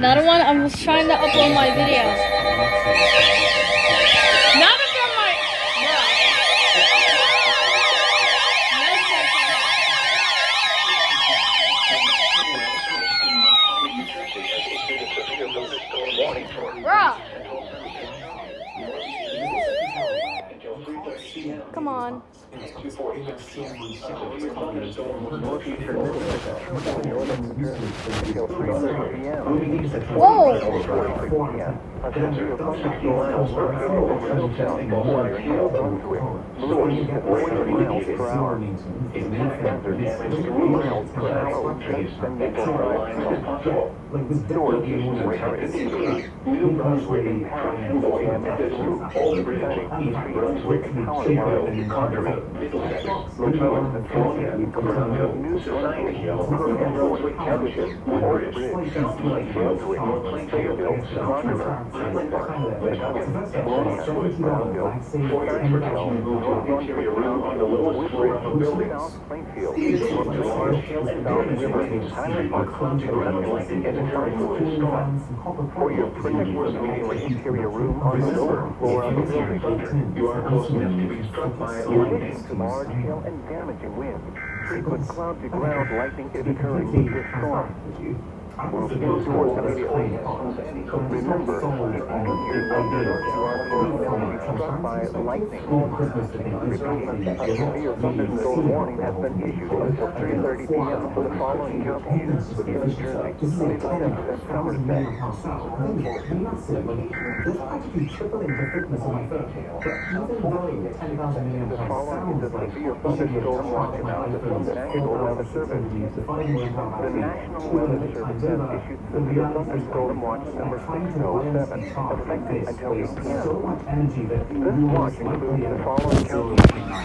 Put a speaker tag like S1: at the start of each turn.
S1: Another one, I'm just trying to upload my video. Not if you're my... Bruh. Come on. Whoa!
S2: For your protection, interior room on the lower floor of the building. You are close enough to be struck by lightning. Large hail and damaging winds. Frequent cloud to ground lightning is occurring in this storm. Move indoors immediately. Remember, if you are struck by lightning. Repeat, a severe thunderstorm warning has been issued until 3:30 p.m. for the following counties within New Jersey, Cleveland, and Somerset. The following is a severe thunderstorm watch announcement from the National Weather Service. The National Weather Service has issued severe thunderstorm watch number 607, effective until 8 p.m. This watch includes the following counties.